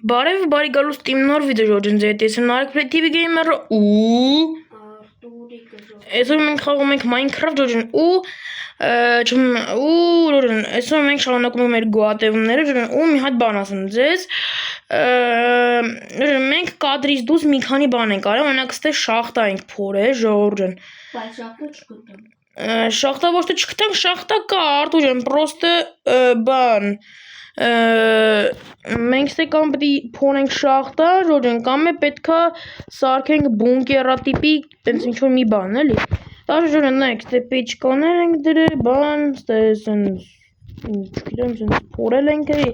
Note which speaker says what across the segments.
Speaker 1: Բարև բարի գալուս իմ նոր վիդեո ժողովուրդ ձեզ հետ եմ Narek Play TV Gamer ու այսօր մենք խաղում ենք Minecraft ժողովուրդ ու այսօր մենք շարունակում ենք մեր գոհատևումները ժողովուրդ ու մի հատ բան ասեմ ձեզ մենք կադրից դուրս մի քանի բան ենք արել օրինակ ստե շախտա ենք փորել ժողովուրդ
Speaker 2: բայց շախտա չգտանք
Speaker 1: շախտա ոչ թե չգտանք շախտա կա Արտուր պրոստը բան մենք ստե կամ պետք է փորենք շախտա ժողովուրդ կամ է պետքա սարքենք բունկերատիպի տենց ինչ որ մի բան էլի դաժե ժողովուրդ նայեք ստե պեչկաներ ենք դրել բան ստե սենց չգիտեմ սենց փորել ենք էլի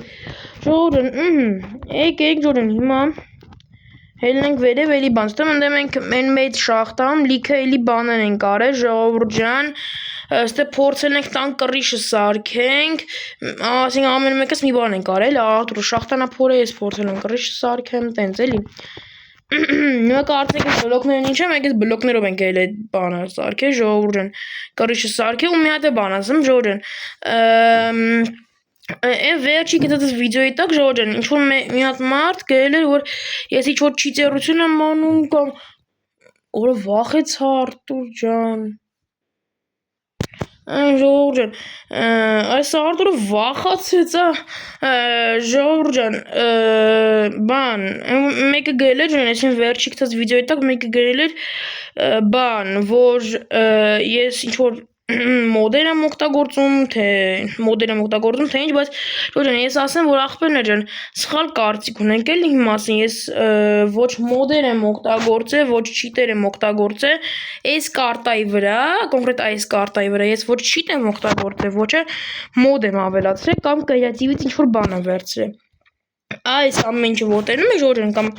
Speaker 1: ժողովուրդ եկեք ժողովուրդ հիմա Հելնենք վերև էլի բան, ստեմ ընդեմ ենք մեն մեծ շախտամ, լիքը էլի բաներ ենք արել, ժողովուրդ ջան, ստե փորձել ենք տան կռիշը սարքենք, ասենք ամեն մեկս մի բան ենք արել, Արտուր շախտանա փորել, ես փորձել եմ կռիշը սարքեմ, տենց էլի։ Հիմա կարծեք այս բլոկներն ինչ եմ, եկես բլոկներով ենք էլի այդ բանը սարքել, ժողովուրդ ջան, կռիշը սարքել ու մի հատ է բան ասեմ, ժողովուրդ ջան։ Այն վերջի գտած վիդեոյի տակ ժողովուրդ ինչ որ մի հատ մարդ գրել էր որ ես ինչ որ չիծերություն եմ անում կամ որը վախեց Արտուր ջան ժողովուրդ ջան այս Արտուրը վախացեց ժողովուրդ ջան բան մեկը գրել էր այսին վերջի գտած վիդեոյի տակ մեկը գրել էր բան որ ես ինչ որ մոդել եմ օգտագործում, թե ինչ, բայց ժողովուրդ ես ասեմ, որ ախպերներ ջան, սխալ կարծիք ունենք էլի իմ մասին, ես ոչ մոդել եմ օգտագործել, ոչ չիտեր եմ օգտագործել, այս կարտայի վրա, կոնկրետ այս կարտայի վրա, ես ոչ չիտ եմ օգտագործել, ոչ մոդ եմ ավելացրել կամ կրեատիվից ինչ որ բան եմ վերցրել։ Այս ամեն ինչը ոտերում է ժողովուրդ կամ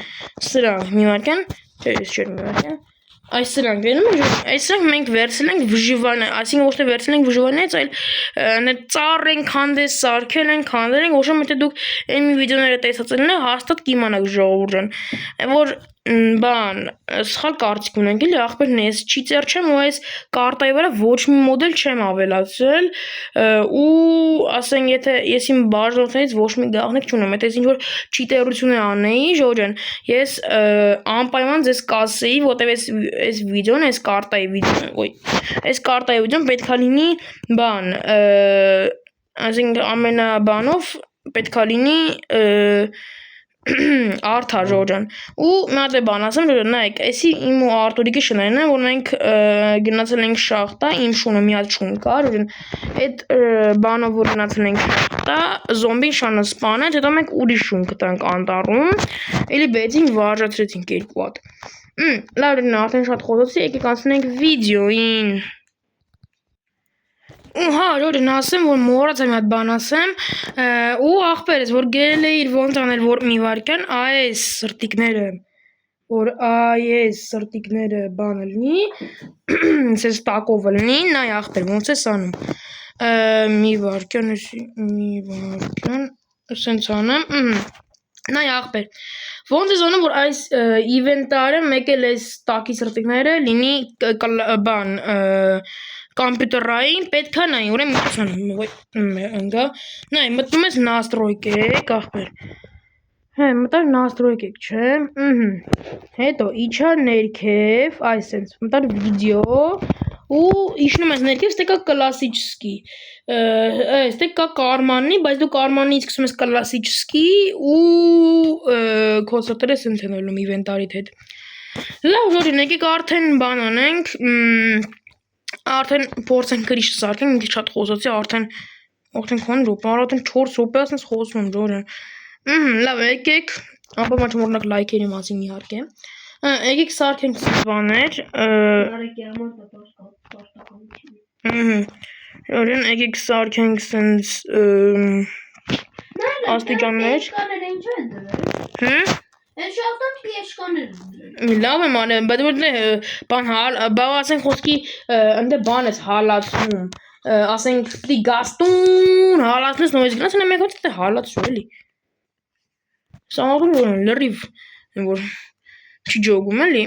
Speaker 1: սրանք մի վարքան, չէ, ես չէր մի վարքան Այս սրանք այսրանք մենք վերցել ենք վժիվանը, այսինքն ոչ թե վերցել ենք վժիվանից, այլ ծառ ենք հանդես սարքել ենք, հանդել ենք, ոչ թե դուք այն մի վիդեոները տեսածել եք, հաստատ կիմանաք ժողովուրդ ջան, որ բան սխալ կարծիք ունենք էլի ախպերն ես չիծեր չեմ ու այս կարտայի վրա ոչ մի մոդել չեմ ավելացրել ու ասենք եթե ես իմ բաժնորդներից ոչ մի գաղտնիք չունեմ եթե ինչ որ չիտերություն անեի ժողովուրդ ջան ես անպայման ձեզ կասեի որտեվ այս վիդեոն այս կարտայի վիդեոն պետքա լինի բան ասենք ամենաբանով պետքա լինի արդար ժողովուրդ ջան ու մի հատ բան ասեմ ժողովուրդ նայեք այսի իմ ու Արտուրիկի շներն են որ մենք գնացել ենք շախտա իմ շունը մի հատ շուն կար այդ բանով որ գնացել ենք շախտա զոմբին շանը սպանեց հետո մենք ուրիշ շուն գտանք անտառում էլի բեցինք վարժացրեցինք երկու հատ լավ արդեն շատ խոսացի եկեք անցնենք վիդեոին Հա, ժողովուրդ ասեմ, որ մոռացա մի հատ բան ասեմ ու ախպերս, որ գրել է իր ոնց անել, որ մի վարքան այս սրտիկները բանը լինի, սենց տակովը լինի, նայ ախպեր, ոնց ես անում, մի վարքան, սենց անեմ, նայ ախպեր, ոնց ես անում, որ այս իվենտարը մեկ էլ այս տակի սրտիկները լինի բան, Կամպյուտերային պետքա նայ, ուրեմն նայ, մտնում ես նաստրոյկեք, ախպեր, մտար նաստրոյկեք, չէ, հետո իջա ներքև, այս սենց, մտար վիդեո ու իջնում ես ներքև, ստե կա կլասիչսկի, ստե կա կարմաննի, բայց դու կարմաննից սկսում ես կլասիչսկի ու քո սրտերը սենց են ոլում իվենտարիդ հետ, լավ ժողովուրդ եկեք արդեն բան անենք Արդեն փորձենք գրիշը սարքենք, մի քիչ շատ խոսացի, արդեն քանի րոպե, արդեն 4 րոպե ասենց խոսում եմ ժողովուրդ լավ, եկեք, անպայման չմոռանաք լայքերի մասին իհարկե, եկեք սարքենք բաներ, ժողովուրդ եկեք սարքենք սենց աստիճաններ,
Speaker 2: Այս շախտան պիեշկաներ են
Speaker 1: Լավ եմ արել, բայց որ բան ասենք խոսքի ընդ բան ես հալացնում, ասենք պիտի գաստուն հալացնես նույնիսկ գնաս նա մեկ հատ հալացրու էլի։ Սա աղր լրիվ որ չի ջոգում էլի,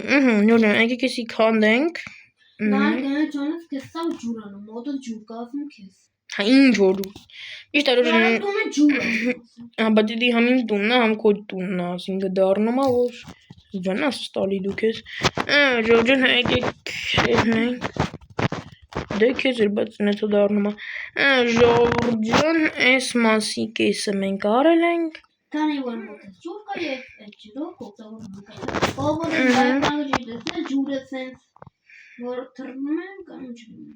Speaker 1: նորեն եկեք էսի քանդենք։
Speaker 2: Նա գնա ջանով քեզ սա ջուրանում, մոտը ջուր կազմում քեզ։
Speaker 1: Հա ինչ որ Միշտ
Speaker 2: Դու
Speaker 1: Ժորջան
Speaker 2: տունը ջուրը։
Speaker 1: բայց դի համ իմ տունն է, համ քո տունն է, ասինքն դառնում է որ վնաս տալի դու քեզ։ Ժորջան եկեք շերնենք։ Դե քեզ էլ բայց նետո դառնում է։ Ժորջան, այս մասի կեսը մենք արել ենք։
Speaker 2: Քանի որ մոտը ջուր կա եւ այդ ջուրը կոծաղում կա։ Ողորը բայկանը ջուրը ջուրը սենց որ թռնում են կամ ջուրը։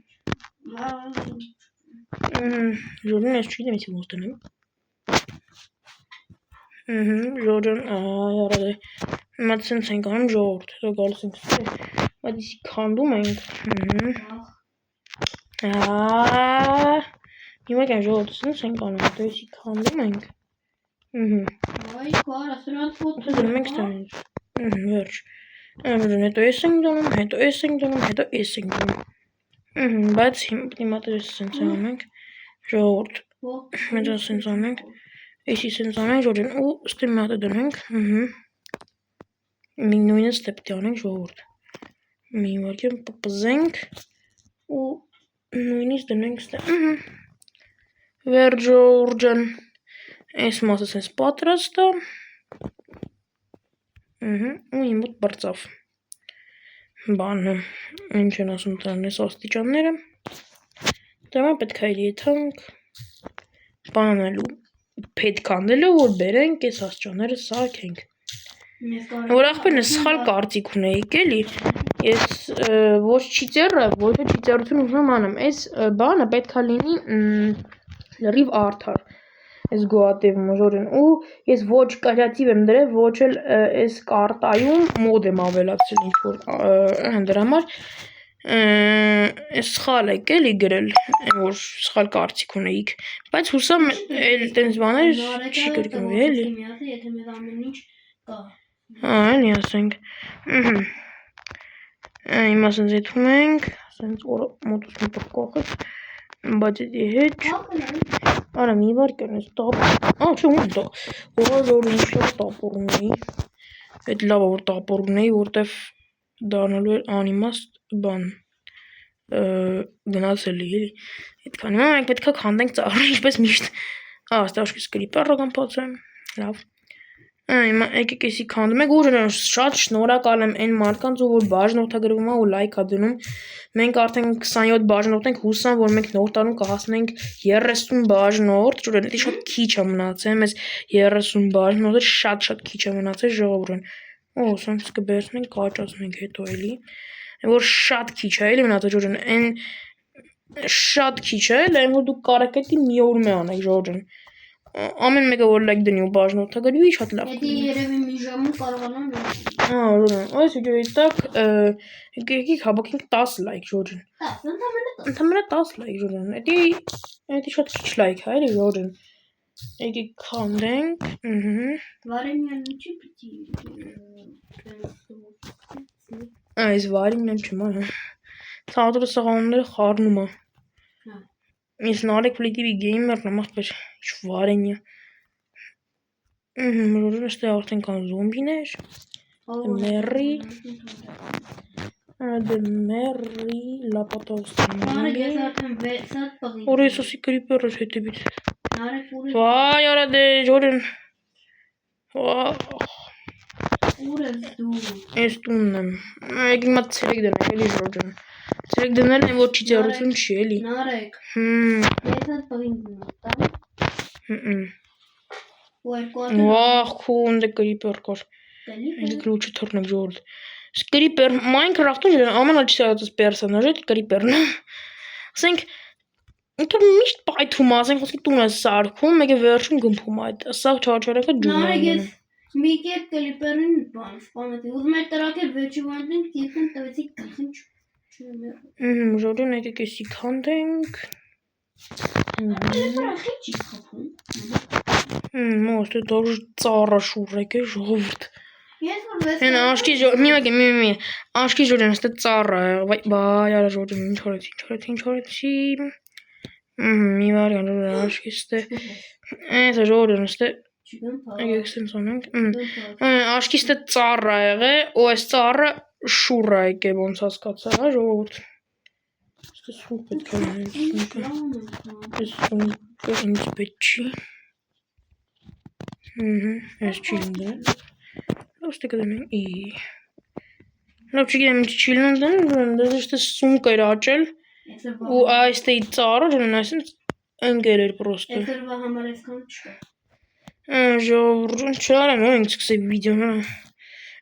Speaker 1: Ժորջան ես չի դեմից մոտենեմ։ Ժորջան, այ արել է։ Հիմա սենց ենք անում ժողովուրդ, հետո գալիս ենք ստե։ Բայց իսի քանդում ենք։ Հիմա կան ժողովուրդ սենց ենք անում, հետո իսի քանդում ենք։
Speaker 2: Այ կարա սրանց ոտը
Speaker 1: Դնում ենք ստանից։ Վերջ։ Ժորջան, հետո ես ենք դնում, հետո ես ենք դնում, հետո ես ենք դնում։ Բայց հիմա դες սենց անենք ժողովուրդ։ Հետո սենց անենք։ Իսի սենց անենք Ժորջան ու ստե մի հատ դնենք։ Մի նույնը ստեպ անենք ժողովուրդ։ Մի վարքյան պպզենք ու նույնիսկ դնենք ստե։ Վերջ Ժորջան։ Այս մասը սենց պատրաստ է։ Ու իմ մոտ բրծավ։ Բանը, ինչ են ասում տրան ես աստիճանները։ Դեմա պետք է եթանք բանանելու, պետք անելու, որ բերենք ես աստիճանները սարքենք։ Որ ախպերն է սխալ կարծիք ունեիք էլի, ես ոչ չիծերը, ոչ չիծերություն ուզում անեմ, այս բանը պետք է լինի լրիվ արդար, այս գոատևում Ժորջան, ու ես ոչ կարյատիվ եմ դրել, ոչ էլ այս կարտայում մոդ եմ ավելացել ինչ-որ դրա համար, սխալ եք էլի գրել, որ սխալ կարծիք ունեիք, բայց հուսամ էլ տենց բաներ չի կրկնվի էլի։
Speaker 2: Եթե մեր ամեն ինչ կա։
Speaker 1: Էլի ասենք։ Հիմա սենց եթում ենք, սենց օրը մոտուս մի պրկողից, բայց էդի հետ, արա մի վարկյան ես տապ, չէ ում դա, որ ինչ լավ տապոր ունեի, էդ լավ որ տապոր ունեի, որտև դառնալու էր անիմաստ բան, գնացելի էլի, այդքան հիմա մենք պետք է քանդենք ծառը, ինչպես միշտ, ստե աշկիս կրիպերը կամ փոցեմ, լավ, հիմա եկեք էսի քանդում եք, ուր շատ շնորհակալ եմ այն մարդկանց, որ բաժնորդագրվում է ու լայք է դնում, մենք արդեն 27 բաժնորդ ենք, հուսամ, որ մենք նոր տարում կհասնենք 30 բաժնորդ, Ժորջան, դա շատ քիչ է մնացել, մեզ 30 բաժնորդը շատ քիչ է մնացել ժողովուրդ։ Օ, սենց կբերցնենք, կաճացնենք հետո էլի, որ շատ քիչ է էլի մնացել Ժորջան, այն շատ քիչ է, այն որ դուք կարեք էդի մի օր մի անեք Ժորջան։ Ամեն մեկը որ լայք դնի ու բաժնորդագրվի, շատ լավ։
Speaker 2: Էդի երևի մի ժամում կարողանամ։
Speaker 1: Ժորջան, այս վիդեոյի տակ եկեք հավաքենք 10 լայք Ժորջան։ Ընդամենը 10 լայք Ժորջան։ Էդի շատ քիչ լայք է, էլի Ժորջան։ Եկեք քանդենք,
Speaker 2: Վարենյան ինչի պիտի։
Speaker 1: Այս վարինն չման։ Ցածրը սաղանները խառնում է։ Ես նարեկ պլիտիվի գեյմերն եմ ախպեր, ինչ վարենյա։ Ժորջան, ստե արդեն կան զոմբիներ։ Մերի, լապատով ստանալի։ Որ ես ասի կրիպեր էր հետևից։ Վայ, արա դե, Ժորջան։
Speaker 2: Ուր ես դու։
Speaker 1: Ես տունն եմ։ Եք հիմա ցերեկ դնել էլի Ժորջան։ Ցերեկ դնել են, որ չի ծերություն չի էլի։
Speaker 2: Նարեկ։ Ես այդ բին դնում։
Speaker 1: Վախ, քուն դե կրիպեր կար։ Եք լուչը թռնեք ժողովուրդ։ Կրիպեր, Minecraft-ում ամենաճ սիրածս պերսոնաժը կրիպերն է։ Ասենք ինքը միշտ պայթում է, ասենք ոսկի տուն է սարքում, մեկը վերջում գմփում է այդ։ Սա չարչարակը ջուրն է։
Speaker 2: Նարեկ ես մի կերպ կլիպերին բան սպանեցի։ Ուզում եմ տրակել վերջի վանտին, կիքն տվեցի գլխին
Speaker 1: Ժորջան, եկեք էսի քանդենք։
Speaker 2: Կլիպերը չի խփում։
Speaker 1: Մոստը դոր ծառը շուրեք է ժողովուրդ։
Speaker 2: Ես որ վես
Speaker 1: Հեն աշկի մի աշկի Ժորջան, ստե ծառը, վայ, արա Ժորջան, ինչ հորեցի։ Մի վարյան Ժորջան, աշկի ստե։ Էս Ժորջան, ստե եկեք սենց անենք։ Աշկի ստե ծառը եղե, ու այս ծառը շուռա եկե ոնց հասկացա, ժողովուրդ։ Este sunt pe care sunt inci pe ci. Este cilindru. Nu știu cât de mine. Nu știu cât de mine cilindru, dar este sunt care acel. U este i țară, nu este îngeler proste.
Speaker 2: Este va hamaresc cançka.
Speaker 1: Չարը նոր ենք սկսել վիդեոն։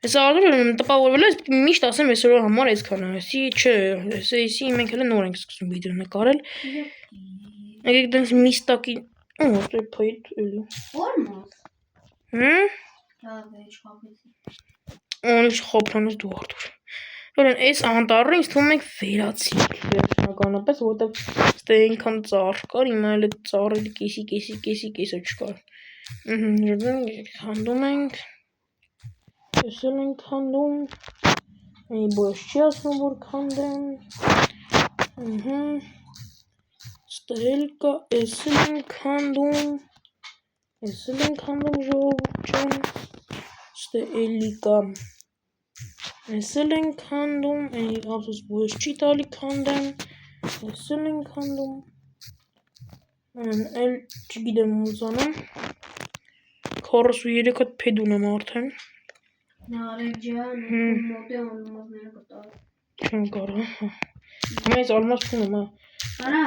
Speaker 1: Այս ալրը տպավորվել է միշտ ասեմ այսօր համար այսքան է, ասի չէ, այսի մենք հենց նոր ենք սկսում վիդեո նկարել։ Եկեք դրանց միստակի, ոստե փայտ էլի։
Speaker 2: Olmaz.
Speaker 1: Հա։
Speaker 2: Ya hiç kahvesi.
Speaker 1: Ոնց խոփրանս դու արդուր։ Ուրեմն այս անտառը ինձ թվում է վերացիկ վերջնականապես, որովհետև ստե այնքան ծառ կար, հիմա էլ ծառը կեսի չկար։ Քանդում ենք։ Էսել ենք քանդում։ Այ ոչ չի ասում որ քանդեմ։ Ստել կա, էսել ենք քանդում։ Էսել ենք քանդում ժողովուրդ ջան։ Ստե էլի կա։ Էսել ենք քանդում, այ ասես ոչ չի տալի քանդեմ։ Էսել ենք քանդում։ Էլ չգիտեմ ուսանում։ 43 հատ փեդ ունեմ արդեն։
Speaker 2: Նարեջան, մոտե ալմազները կտա։
Speaker 1: Չեմ կարող։ Մեծ ալմազ չունեմ, հա։
Speaker 2: Արա,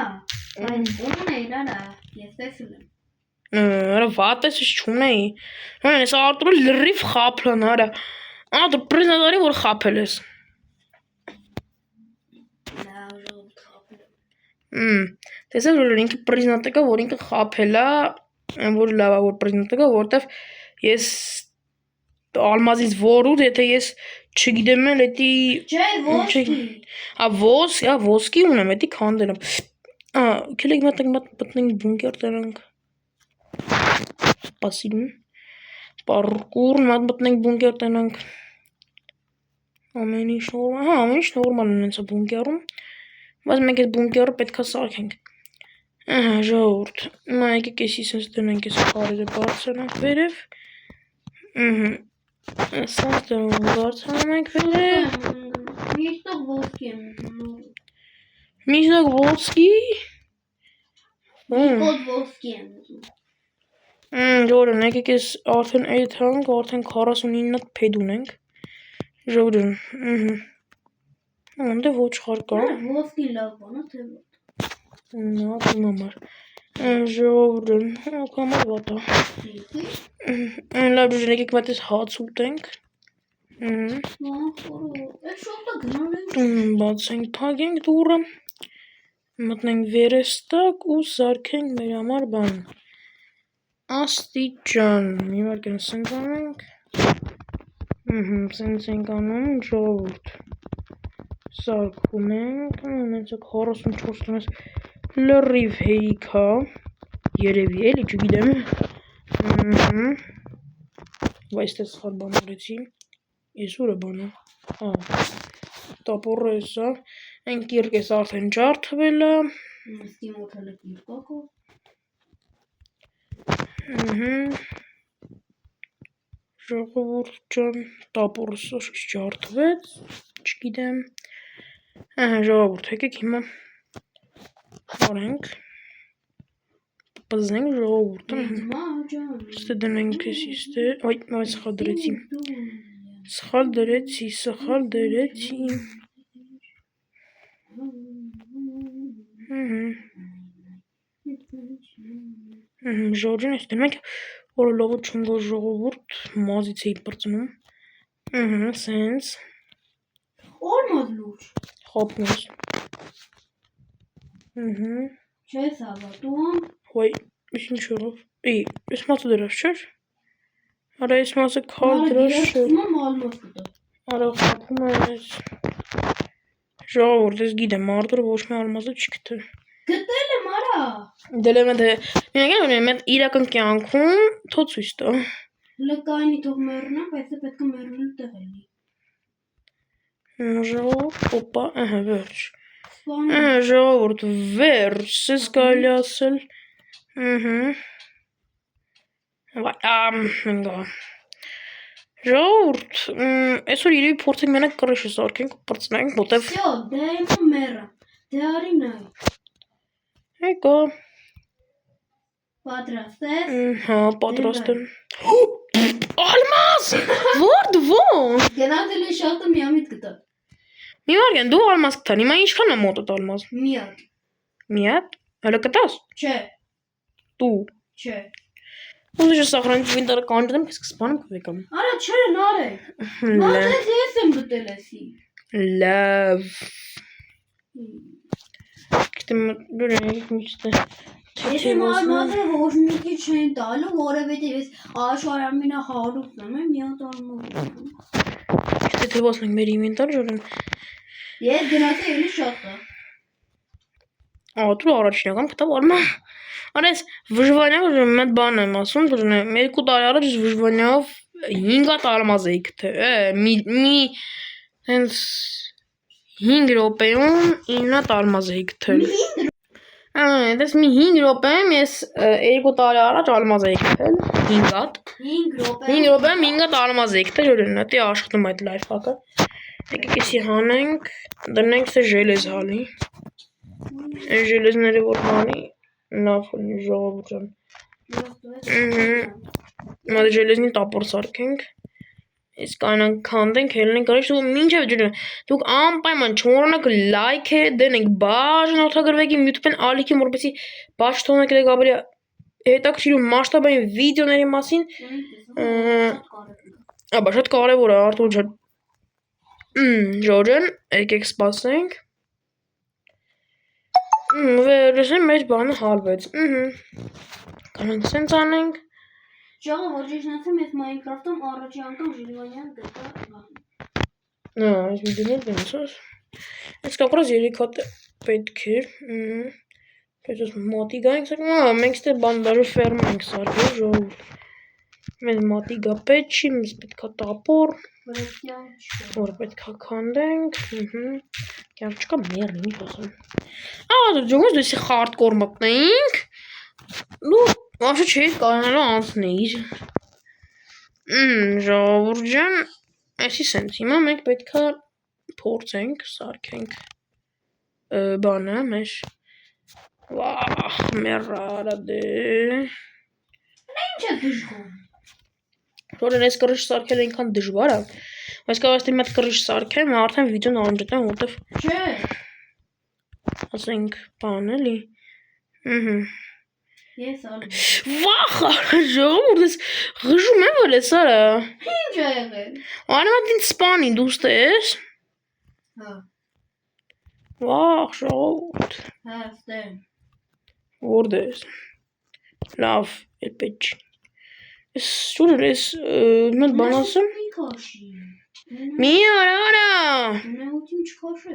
Speaker 2: այն ո՞րն է իրանա, ես տեսել եմ։
Speaker 1: Արա վատես չունեի։ Հենց այս արտուրը լրիվ խափլան, արա։ Դու պրեզենտարի որ խափել ես։
Speaker 2: Լավ ժողովուրդ խափել։
Speaker 1: Տեսա որ ինքը պրեզենտը կա, որ ինքը խափել է, որ լավ է որ պրեզենտը կա, որտեվ ես ալմազից որուտ, եթե ես չգիտեմ էլ էդի
Speaker 2: Չէ, ոսկի։
Speaker 1: ոսկի ունեմ, էդի քանդել եմ։ Քելեք մտնենք բունկեր տրանք։ Спасибо. Parkour մտնենք բունկեր տրանք։ Ամեն ինչ նորմալ է հենց բունկերում։ Բայց մենք այդ բունկերը պետքա սարքենք։ Ահա ժողովուրդ։ Հիմա եկեք էսի sense դնենք այս քարերը բարձրանանք վերև։ Sense դնում բարձրանանք վերև։
Speaker 2: Միշտով ոսկի եմ ուզում։
Speaker 1: Միշտով ոսկի։
Speaker 2: Միշտով ոսկի եմ ուզում։
Speaker 1: Ժողովուրդ, եկեք էս արդեն այդ հանք, արդեն 49 հատ փեդ ունենք։ Ժողովուրդ, Անդե ոչխար կա։
Speaker 2: Ոսկի լավ բան է, թե ոչ։
Speaker 1: Նա իմ համար։ Ժողովուրդ, կամար վատ է։ Լավ ժողովուրդ, եկեք մտես հաց ուտենք։
Speaker 2: Այս շոկը գնալ ենք։
Speaker 1: Բացենք, փակենք դուռը։ Մտնենք վերստակ ու սարքենք մեր համար բան։ Աստիճան, մի վարքան սնկանենք։ Սենց ենք անում ժողովուրդ։ Սարքում ենք, ունեցեք 44 տնես լրիվ հերիքա, երևի էլի չգիտեմ, բայց տես խար բան ուրեցի, ես ուր է բանը, տապորը էսա, են կիրկ ես արդեն ջարդվել է,
Speaker 2: Մստի մոթել է կիրկակով,
Speaker 1: ժողովուրդ ջան, տապորը սոշք ջարդվեց, չգիտեմ, ժողովուրդ, եկեք հիմա արենք, պզենք ժողովուրդը, ստե դնենք ես իստե, այ, սխալ դրեցի, ժողջին ես դնենք, որը լովը չունգոր ժողովուրդ, մազից էի պրծնում, սենց,
Speaker 2: Olmaz լուր,
Speaker 1: խապնոս,
Speaker 2: չես հավատում,
Speaker 1: վայ, ես ինչ որով, ես մացը դրավ չեր, արա ես մացը կար դրավ չեր,
Speaker 2: ալմազ կտա,
Speaker 1: արա խապում ես, ժողովուրդ ես գիտեմ, արդուրը ոչ մի ալմազը չկտը,
Speaker 2: գտել եմ արա,
Speaker 1: դել եմ այդ իրական կյանքում թո ցույց տա,
Speaker 2: լկայնի թող մեռնա, բայց պետք է մեռնելու տեղ էլի,
Speaker 1: ժողովուրդ, օպա, վերջ, ժողովուրդ, վերջ, սես գալի ասել, ժողովուրդ, այսօր իրևի փորձենք մենակ կռիշը սարքենք ու պրծնենք, որտև
Speaker 2: Всё, դե հիմա մեռա, Դե արի նայ։
Speaker 1: Եկա։
Speaker 2: Պատրաստ ես։
Speaker 1: Հա, պատրաստ եմ։ Ալմաս! Ո՞րդվում։
Speaker 2: Գնացել է շատը միամիտ գտա։
Speaker 1: Մի վարյան, դու ալմաս կտան, հիմա ինչքան է մոտդ ալմաս։
Speaker 2: Մի հատ։
Speaker 1: Մի հատ։ Հələ կտաս։
Speaker 2: Չէ,
Speaker 1: Դու։
Speaker 2: չէ։
Speaker 1: Ուզում ես սախրանից վինտերը կանջնեմ, քեզ կսպանեմ կվեկամ։
Speaker 2: Արա չէ, նարե։ Մատես ես եմ գտել էսի։
Speaker 1: Լավ։ Գիտեմ դու եք միշտ։
Speaker 2: Ես իմ ալմասը ոչ մի քիչ չեն տալու, որովհետև ես աշխարհի ամենահարուստն եմ, մի հատ ալմաս։
Speaker 1: Թե ոսնենք մեր ինվենտար ժորեն։
Speaker 2: Ես գնացել էլի շատը։
Speaker 1: Դու առաջինական կտավ ալմա։ Արես վժվանյով մեծ բան եմ ասում, դուրն 2 տարի առաջ վժվանյով 5 հատ ալմազ էի գտել։ Մի հենց 5 րոպեում 9 հատ ալմազ էի գտել։ Դες մի 5 րոպեում ես 2 տարի առաջ ալմազ էի գտել 5 հատ։
Speaker 2: 5 րոպե։
Speaker 1: 5 րոպեում 5 հատ ալմազ էի գտել, օրինակ, դե աշխատում այդ լայֆհակը։ Եկեք էսի հանենք, դնենք սա ժելեզ հալի։ Այս ժելեզները որ հանի լավ լինի ժողովուրդ ջան։ Մա ժելեզնի տապոր սարքենք։ Այս կանանք քանդենք, հելնենք, կարելի է մինչև ջրը։ Դուք անպայման չմոռանաք լայքը դնենք, բաժան օգտագրվեք իմ YouTube-ին ալիքի որպեսզի բաց թողնեք ավելի հետաքրքիր մասշտաբային վիդեոների մասին։ Աբա շատ կարևոր է Արտուր ջան։ Ժորժան, եկեք սպասենք։ Վերջին մեր բանը հալվեց։ Կանանք սենց անենք։
Speaker 2: Ժողովուրդ ճիշտացեմ, ես Minecraft-ում առաջի անգամ Ժիլվանյան գտա։
Speaker 1: Այս վիդեոներ դենսոս։ Այս կապրած 3 հատ պետք էր։ Ես մոտիգա ենք սարքում, մենք ստե բանդարը ֆերմ ենք սարքում, ժողովուրդ։ Մեզ մոտիգա պետք չի, մեզ պետքա տապոր, որ պետքա քանդենք, կյանք չկա մերն ինչ ասում։ Ջողոս դեսի խարդկոր մտնենք, դու вообще չէի կարողանալու անցնել։ Ժողովուրդ ջան, այսի սենց հիմա մենք պետքա փորձենք, սարքենք բանը մեր վախ, մեռարա դե։
Speaker 2: Ինչ է դժգոհ։
Speaker 1: Որն այս կրիչ սարքել այնքան դժվար է, բայց կարող եմ այդ կրիչ սարքեմ, արդեն վիդեոն անջատեմ, որտեվ
Speaker 2: Չէ։
Speaker 1: ասենք բան էլի։
Speaker 2: Ես ալի։
Speaker 1: Վախ, ժողովուրդ, ես ղժում եմ որ ես արա։
Speaker 2: Ինչ է եղել։
Speaker 1: Անիմատ ինձ սպանի, դուստ ես։
Speaker 2: Հա։
Speaker 1: Վախ, ժողովուրդ։
Speaker 2: Հա, ստե։
Speaker 1: Որդ ես։ Լավ, էլ պետք չի։ Ես շուր ես մեծ բան ասեմ։
Speaker 2: Մի քաշի։
Speaker 1: Մի արա։
Speaker 2: Ունեություն չքաշի։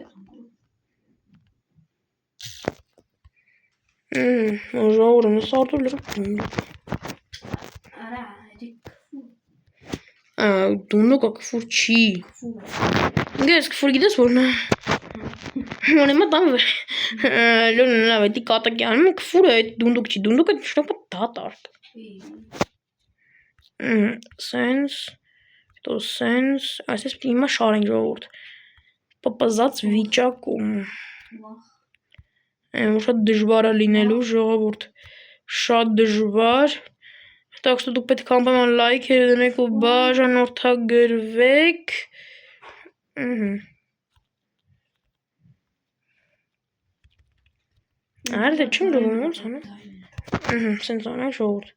Speaker 1: Ժողովուրդ, ես արտուր լրում։
Speaker 2: Արա, էդի
Speaker 1: Դունդուկը կֆուր չի։ Գես կֆուր գիտես որն է։ Ոնեմա տամ վեր։ Լոն լավ էդի կատակի անում կֆուրը այդ դունդուկ չի, դունդուկը շնորհ դատարկ։ Sense, to sense, այսպես պիտի հիմա շարենք ժողովուրդ։ Պպզած վիճակում։ Շատ դժվար է լինելու ժողովուրդ։ Շատ դժվար։ Так что դուք պետք է անպայման լայքեր դնեք ու բաժանորդագրվեք։ Արդ է չեմ դուղում ոնց անեմ։ Սենց անենք ժողովուրդ։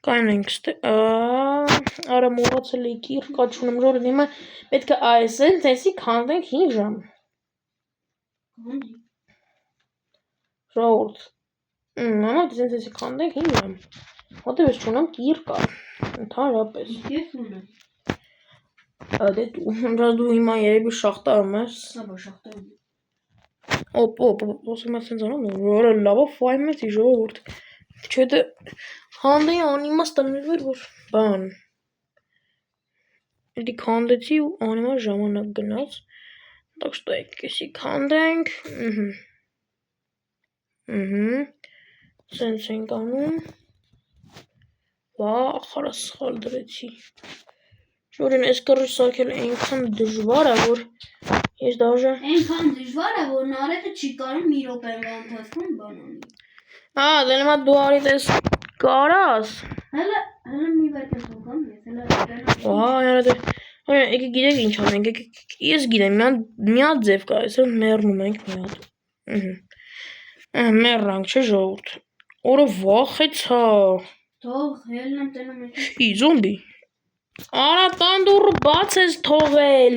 Speaker 1: Կանենք ստե արա մոռացել էի կիր կաչունում ժողովուրդ հիմա պետք է այսենց էսի քանդենք 5 ժամ։ Ժողովուրդ։ Մամա դες էսի քանդենք 5 ժամ։ Որտե՞ղ ես չունեմ կիր կա։ Ընդհանրապես։
Speaker 2: Ես ունեմ։
Speaker 1: Դե դու հիմա երևի շախտարում ես։
Speaker 2: Սա շախտարում։
Speaker 1: Օպ, ոսում ես սենց անում, որը լավը ֆայմ ես ժողովուրդ։ Չէ դե հանդեի անիմաստ էր որ բան։ Էդի քանդեցի ու անիմաստ ժամանակ գնաց։ Так что եկեսի քանդենք։ Սենց ենք անում։ Վախ, խարա սխալ դրեցի։ Ժորին այս կռիչ սարքել այնքան դժվար է, որ Ես դաժե։
Speaker 2: Այնքան դժվար է, որ նարեկը չի կարող մի րոպեվա ընթացքում բան անի։
Speaker 1: Դե նема դու արի տես կարաս։
Speaker 2: Հələ մի վարկը թողամ, ես հələ
Speaker 1: Ահա դե։ Եկեք գիտեք ինչ անենք, ես գիտեմ, մի հատ ձև կա, այսօր մեռնում ենք մի հատ։ Մեռանք, չէ ժողովուրդ։ Օրը վախեցա։
Speaker 2: թող հելնեմ տենամ եկի։
Speaker 1: Զոմբի։ Արա տան դուռը բաց ես թողել։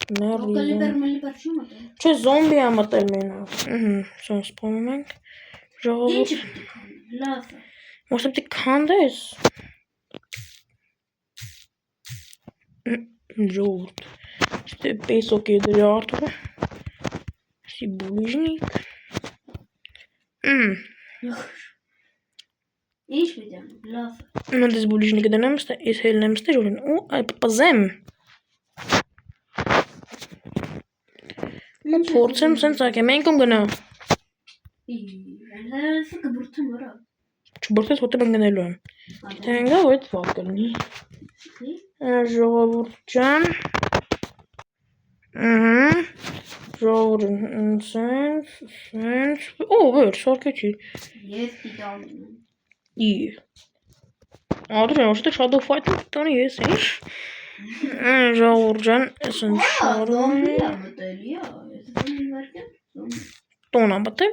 Speaker 2: Կալիբեր չի մտել։
Speaker 1: Չէ, զոմբի է մտել մենակ։ Սա սպանում ենք։ Ժողովուրդ։
Speaker 2: Ինչ պիտի քանի, լավ է։
Speaker 1: Может ты քանդես։ Ժողովուրդ։ Ստե պեսոկ է դրա Արտուրը։ Սի բուլիժնիկ։
Speaker 2: Ինչ պիտի անի, լավ է։
Speaker 1: Mən դες բուլիժնիկը դնեմ ստե, ես հելնեմ ստե ժողին։ Ու այդ պզեմ։ Փորձեմ սենց ակե, մենք ում գնա։
Speaker 2: Հələ կբուրթեմ վրա։
Speaker 1: Չբրտես հոտը mən գնելու եմ։ Գիտենգա ու այդ վատ կլնի։ Ժողովուրդ ջան։ Ժողովուրդ սենց։ Օ, վեր, սարկեցի։
Speaker 2: Ես պիտի անեմ։
Speaker 1: Ադրեն, ոչ թե shadow fight-ը տանի ես, ինչ։ Ժողովուրդ ջան, սենց շարում։
Speaker 2: Զոմբի է մտելի, ես մի վարկեմ։
Speaker 1: Տոնա մտել։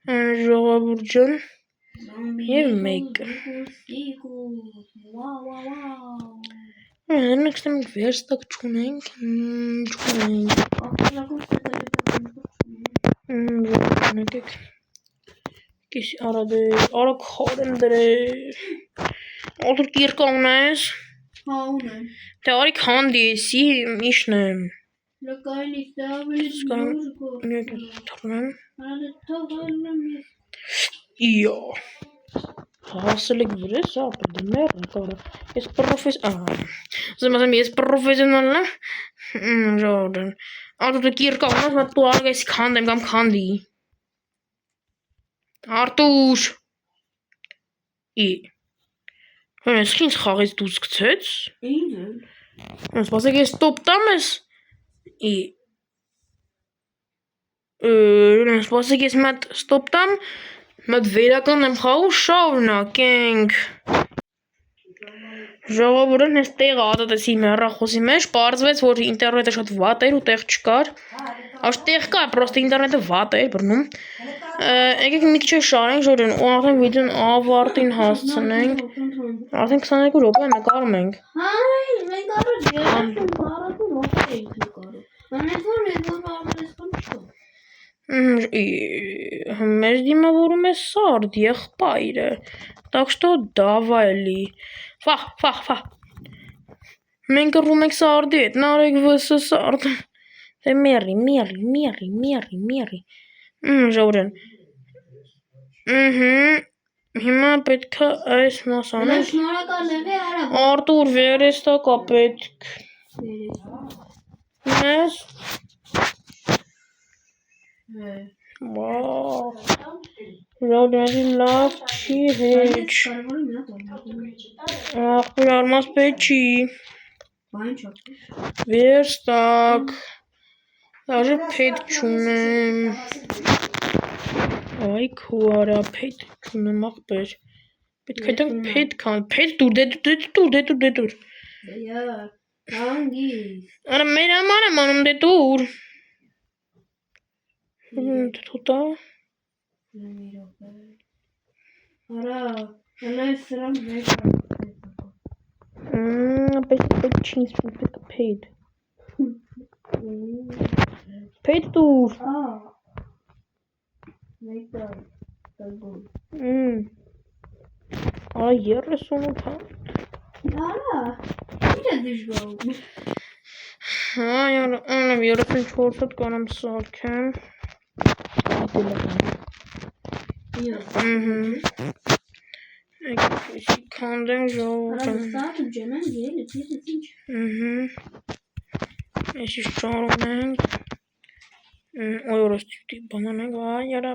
Speaker 1: Ժողովուրդ ջան։ Եվ մեկը։ Մենք ստեմ վերստակ չունենք, չունենք։ Կես արա քարեմ դրեր։ Ալդուր կիրկա ունես։
Speaker 2: Հա ունեմ։
Speaker 1: Դե արի քանդի եսի իշն եմ։
Speaker 2: Լկայնից դա ավելի դուրս գոր։
Speaker 1: Միակ թռնեմ։
Speaker 2: Հələ թողալım ես։
Speaker 1: Իո։ Հասել եք վրես, ապրդը մեր կարա։ Ես Զմասեմ ես պրոֆեսիոնալ եմ։ Ժողովուրդ։ Արտուր կիրկա ունես, մատ դու արագ եսի քանդեմ կամ քանդի։ Արտուր։ Հենց ինձ խաղից դուրս գցեց։
Speaker 2: Ինչ է։
Speaker 1: Սպասեք ես ստոպ տամ ես։ Սպասեք ես մատ ստոպ տամ, մատ վերական եմ խաղու շարունակենք։ Ժողովուրդն ես տեղը ատատեսի մեռախոսի մեջ, պարզվեց, որ ինտերնետը շատ վատ էր ու տեղ չկար։ Աշ տեղ կա, պրոստը ինտերնետը վատ էր բռնում։ Եկեք մի քիչ շարենք ժողովուրդ, ու արդեն վիդեոն ավարտին հասցնենք։ Արդեն 22 րոպե նկարում ենք։
Speaker 2: Հայ, մենք առանց 30-40 րոպե ենք նկարում։ Անես որ ամենից բան չկա։
Speaker 1: Մեր դիմավորում է Սարդ, եղբայրը։ Так что давай։ Ֆա։ Մենք կռում ենք Սարդի հետ, նարեկ վսը Սարդ։ Դե մերի։ Ժողովուրդ։ Հիմա պետք է այս մասանը։
Speaker 2: Շնորհակալ եմ, արա։
Speaker 1: Արտուր վերստակ է պետք։ Ես։ Ժողովուրդ լավ չի հեչ։ Ախպեր արմաս պետք չի։ Վերստակ։ Դաժե պետք չունեմ։ Այ քո արա պետք չունեմ ախպեր։ Պետք է դա պետք ան։ Պետք դուր։
Speaker 2: Հանգիստ։
Speaker 1: Արա մեր համար եմ անում դե դուր։ Թոտա։
Speaker 2: Արա, հələ սրանք մեկ է։
Speaker 1: Պետք չի ինձ պետք paid։ Paid դուր։
Speaker 2: Մեկ է։ Տագոն։
Speaker 1: Արա 38 հա։
Speaker 2: Արա, ինչ է դժվարում։
Speaker 1: Հա, յարա, անեմ 34 հատ կանամ սարքեմ։ Եկի քանդեմ ժողովուրդ։
Speaker 2: Արա, ստատը ջանան ելը, ես ինչ։
Speaker 1: Էսի շարում ենք։ Ոյ օրոստի բանան ենք, այ յարա։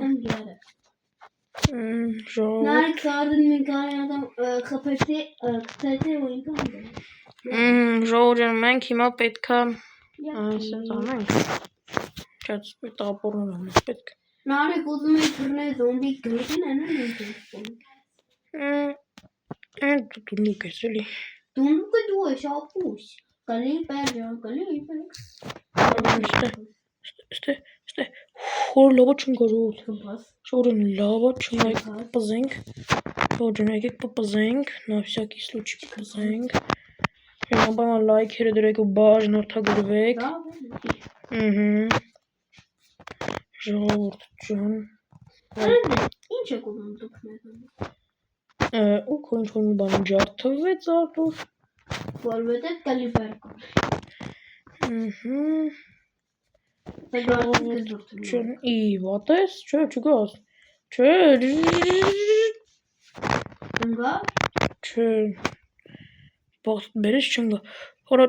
Speaker 1: Ժողովուրդ։
Speaker 2: Նարեկ սարդն մենք արյանդամ խպեցի, կտեցի ու ինքան։
Speaker 1: Ժողովուրդ, մենք հիմա պետք է Այսպես անենք։ Չած տապորն եմ պետք։
Speaker 2: Նարեկ ուզում եք բռնել զոմբի գրին են
Speaker 1: Դու ես էլի։
Speaker 2: Դունկը դու ես ապուս։ Կլի պերջան, կլի
Speaker 1: Ստե խոր լավա չնգարոտ։
Speaker 2: Կմպաս։
Speaker 1: Շորեն լավա չնայք պզենք։ Շորեն եկեք պզենք, на всякий случай պզենք։ Բան լայքերը դրեք ու բաժնորդագրվեք։ Ժողովուրդ ջան։
Speaker 2: Ինչ եք ուզում դուք մեզ։
Speaker 1: Ու ինչ-որ մի բան ջարդվեց արդյոք։
Speaker 2: Որովհետև կլի պերկա։
Speaker 1: Ի վատես, չէ, չգաս։ Չէ։
Speaker 2: Ընգա։
Speaker 1: Չէ։ Բախտ բերես չնգա։ Հորա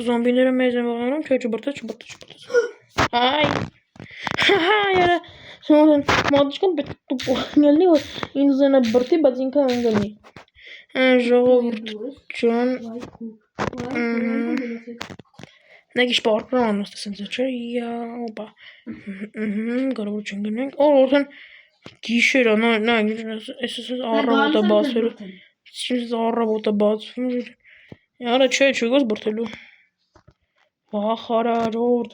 Speaker 1: զոմբիները մեզ են վաղանում, չէ, չբրտես։ Այ։ Յարա, շնորհեն, մատչկան պետք է տուպողնելնի, որ ինձ զենա բրտի, բայց ինքը ընգնի։ Ժողովուրդ ջան։ Նագիշ պարպրան անոստը սենցը չէ, opա։ Կարավոր չընգնենք, արդեն գիշերա, նա, ես առավոտը բացվելու։ Ես առավոտը բացվում։ Յարա չէ, չգոս բրտելու։ Վախարա ժողովուրդ։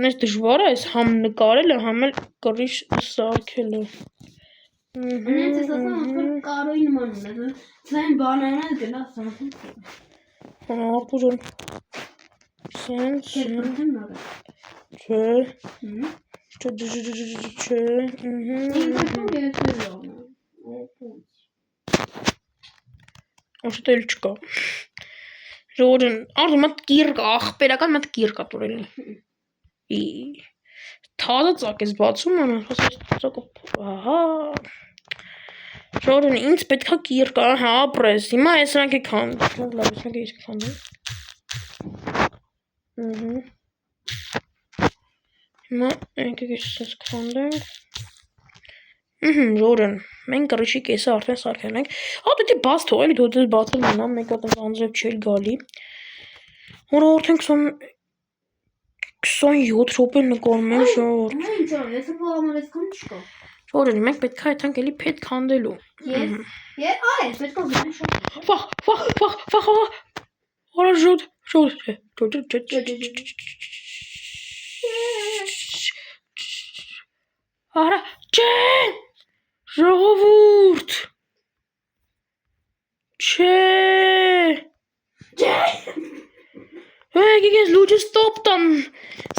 Speaker 1: Նես դժվար է այս համ նկարելը, համ էլ կռիչ սարքելը։
Speaker 2: Անենց ես ասում, ոնց կարոյի նման ունես, ցեն բանանան գնա սարքում։
Speaker 1: Արտու ջան։ Սենց։ Չէ։ Աշտել չկա։ Ժողովուրդ, արդյոք մատ կիրկ, ախպերական մատ կիրկ ա տուրելի։ Թազը ծակ ես բացում ահա։ Ժողովուրդ, ինձ պետք է կիրկ, ահա, ապրես, հիմա ես սրանք եք հանդում։ Լավ, ես մենք ես եք հանդում։ Հիմա ենք ես քանդենք։ Ժողովուրդ, մենք կռիչի կեսը արդեն սարքել ենք։ Դու բաց թողել, դու դες բացել մնա, մեկը տես անձրև չէր գալի։ Որ արդեն 27 րոպե նկարում եմ ժողովուրդ։
Speaker 2: Ինչ ա, ես համար այսքան չկա։
Speaker 1: Ժողովուրդ, մենք պետք է այդքան էլի փետ քանդելու։
Speaker 2: Այս պետք է գնա շատ։
Speaker 1: Վախ։ Արա ժողովուրդ։ Արա, չէ։ Ժողովուրդ։ Չէ։ Եկեք ես լուջը ստոպ տամ,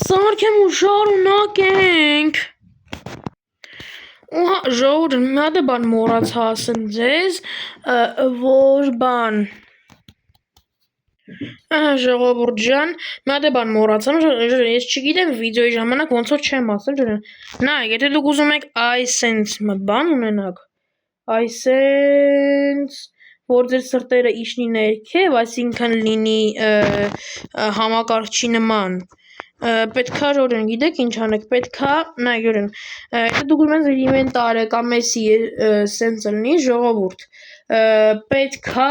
Speaker 1: սարքեմ ու շարունակենք։ Ժողովուրդ, մի հատ բան մոռացա ասել ձեզ, որ բան։ Ժողովուրդ ջան, մի հատ բան մոռացամ, ես չգիտեմ վիդեոյի ժամանակ ոնց որ չեմ ասել, նայեք, եթե դուք ուզում եք այսենց բան ունենաք, այսենց որ ձեր սրտերը իջնի ներքև, այսինքն լինի համակարգչի նման, պետքա ժողովուրդ, գիտեք ինչ անեք, պետքա, նայեք ժողովուրդ, եթե դուք ուզում եք ձեր ինվենտարը կամ էսի սենց լինի, ժողովուրդ, պետքա,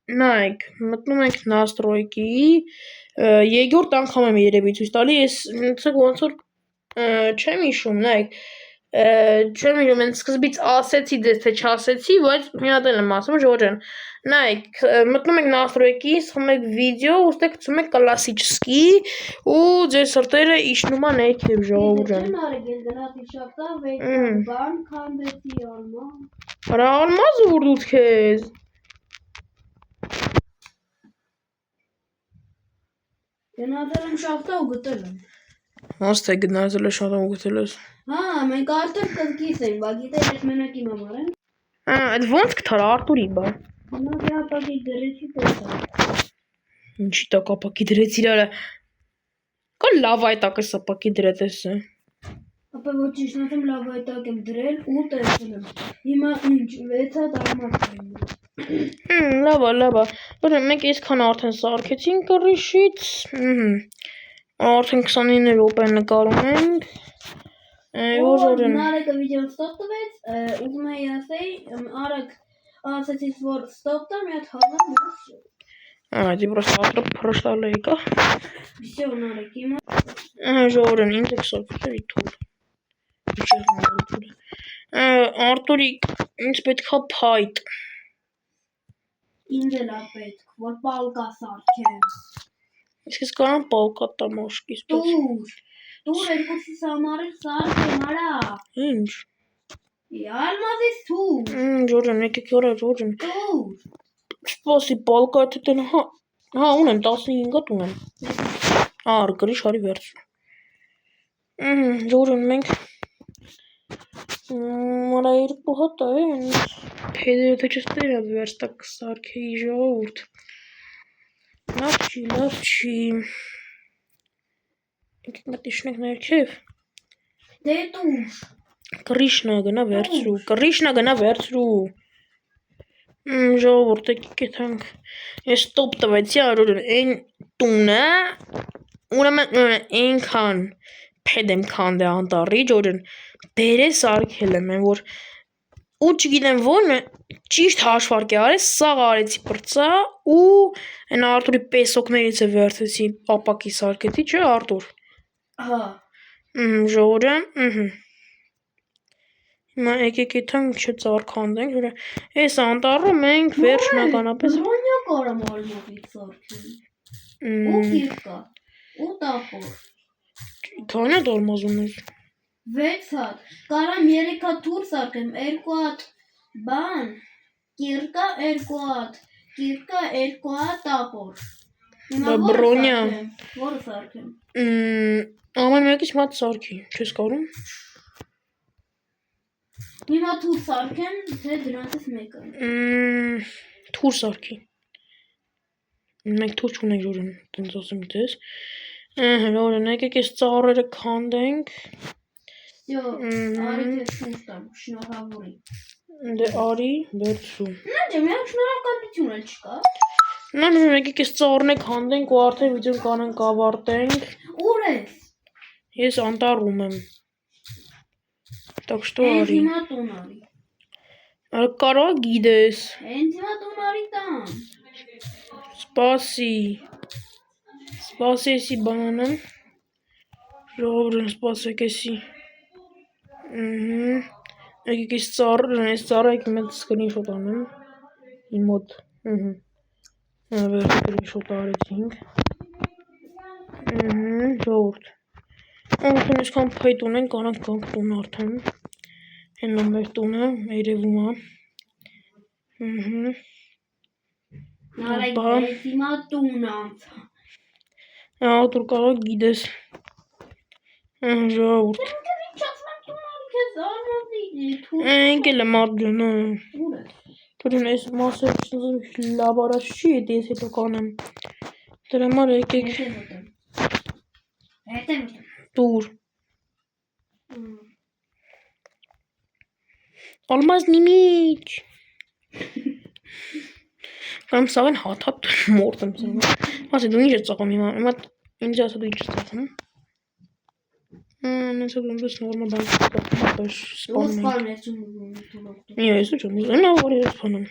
Speaker 1: նայեք, մտնում ենք настройки, երկրորդ անգամ եմ երևի ցույց տալի, ես ոնց որ չեմ հիշում, նայեք, չեմ հիշում, են սկզբից ասեցի ձեզ, թե չասեցի, բայց մի հատ եմ ասում, ժողովուրդ ջան, նայեք, մտնում եք настройки, սխում եք վիդեո, ուստի գցում եք կլասիչսկի ու ձեր սրտերը իջնում ա ներքև, ժողովուրդ ջան։
Speaker 2: Բան քանդեցի ալմա։
Speaker 1: Արա ալմազը որ դու քեզ։
Speaker 2: Գնացել եմ շախտա ու գտել եմ։
Speaker 1: Ոնց թե գնացել ես շախտա ու գտել ես։
Speaker 2: Հա, մենք արդեն կզգիս ենք, բա գիտես ես մենակ իմ համար են։
Speaker 1: Այդ ոնց կթար Արտուրի բա։
Speaker 2: Նա ապակի դրեցի տեսա։
Speaker 1: Ինչի տակ ապակի դրեցիր արա։ Կա լավ այտակ է սապակի դրեցես։
Speaker 2: Ապա ոչ ճիշտ լավ այտակ եմ դրել ու տեսել եմ։ Հիմա ինչ 6 հատ արմատ եմ։
Speaker 1: Լավա։ Բրը մենք այսքան արդեն սարքեցինք կռիչից։ Արդեն 29 րոպե նկարում ենք։
Speaker 2: Նարեկը վիդեոն ստոպ տվեց, ուզում էի ասեի, արագ ասեցից որ ստոպ տա, մի հատ հավեմ,
Speaker 1: Давайте просто Артур прошталейка.
Speaker 2: Все, Нарик, հիմա
Speaker 1: Ժողովրդին ինձ եք սարքել թուր։ Արտուրի ինձ պետքա փայտ։
Speaker 2: ինձ էլ է պետք, որ պալկա սարքեմ։
Speaker 1: Իսկ ես կարամ պալկա տամ աշկից։
Speaker 2: Տուր երկուսիս համար էլ սարքեմ, արա։
Speaker 1: Ինչ։
Speaker 2: Ալմազից թուր։
Speaker 1: Ժորժան, եկեք որա Ժորժան։
Speaker 2: Տուր։
Speaker 1: Սպասի պալկա թե տեն հա ունեմ 15-ը ունեմ։ Ար գրիշ հարի վերցու։ Ժորժան մենք Մորա երկու հատ է Փեդերը թե չստեր է վերստակ սարքեի ժողովուրդ։ Լավ չի։ Եկեք մտիշնեք ներքև։
Speaker 2: Դե տուր։
Speaker 1: Կրիշնա գնա վերցրու։ Ժողովուրդ եկեք եթանք։ Ես տոպ տվեցի Ժորժան այն տունը ուրեմն այնքան փեդ եմ քանդե անտառի Ժորժան բերե սարքել եմ որ ու չգիտեմ ո՞ն ճիշտ հաշվարկ է արել սաղ արեցի պրծա ու այն Արտուրի պեսոկներից է վերցեցի ապակի սարքեցի չէ Արտուր
Speaker 2: Հա
Speaker 1: Ժորժան հիմա եկեք եթանք չծարքանդենք այս անտառը մենք վերջնականապես
Speaker 2: Բրոնյա կարամ ալմազից սարքեմ ու կիրկա ու տապոր
Speaker 1: Քանի հատ ալմազ ունես
Speaker 2: 6 հատ կարամ 3 հատ թուր սարքեմ 2 հատ բան կիրկա 2 հատ 2 հատ տապոր Հիմա
Speaker 1: Բրոնյա
Speaker 2: որը սարքեմ
Speaker 1: ամեն մեկից մատ սարքի չես կարում
Speaker 2: Հիմա թուր սարքեմ թե դրանցից մեկը
Speaker 1: թուր սարքի մենք թուր չունենք Ժորժան տենց ասեմ դες Ժորժան եկեք այս ծառերը քանդենք
Speaker 2: Всё, արի քեզ թուր տամ, շնորհավորի
Speaker 1: Դե արի վերցու
Speaker 2: Նա ջեմ, միակ շնորհակալություն էլ չկա
Speaker 1: Նա եկեք այս ծառները քանդենք ու արդեն վիդեոն կանենք ավարտենք
Speaker 2: Ուր ես
Speaker 1: Ես անտառում եմ Так что
Speaker 2: Հենց
Speaker 1: արի
Speaker 2: հիմա տուն արի
Speaker 1: Կարա գիտես
Speaker 2: Հենց հիմա տուն արի տամ
Speaker 1: Սպասի Սպասեցի բանանեմ Ժողովուրդ սպասեք էսի Եկեք այս ծառը եկեք մեծ սկրինշոտ անեմ Իմ մոտ Վերջ սկրինշոտ արեցինք Ժողովուրդ Արդեն այսքան փայտ ունենք կարանք գանք տուն արդեն Հենա մեր տունը երևում է
Speaker 2: Նարեկ հենց հիմա տուն անցա
Speaker 1: Արտուր կարա գիտես Ժողովուրդ Ենք էլ եմ արձան Տուրին այս մասը լավ արած չի էդ ես հետո կանեմ Դրա համար եկեք Տուր Ալմազ նիմիչ Կամ սաղեն հատ մորդ եմ սաղեն Ասի դու ինչ է ծաղում հիմա Ինձ ասա դու ինչ է ծաղում Նենց է դու նորմալ բան Սպանում Ես ու չեմ Նա որ ես սպանում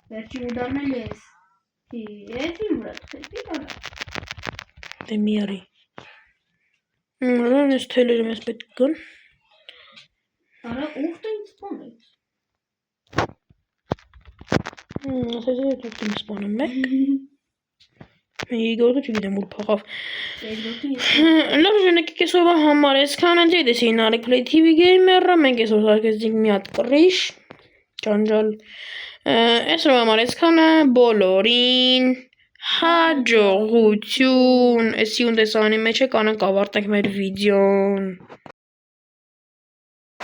Speaker 2: Վերջի ուդարնել ես Ես իմ վրա թխեցի արա
Speaker 1: Դե մի արի Ես թելերը մեզ պետք կան
Speaker 2: Արա ուղտ ինձ սպանեց
Speaker 1: Ասես է դուք իմ սպանում է Եգորդը չգիտեմ ուր փախավ Լավ ժնեք կեսովա համար այսքան ընդ դեսի Նարեկ Play TV Gamer-ը մենք այսօր սարքեցինք մի հատ կռիշ Ճանջալ Այսօր համար այսքանը բոլորին հաջողություն Էսի ու տեսանի մեջ է կանանք ավարտենք մեր վիդեոն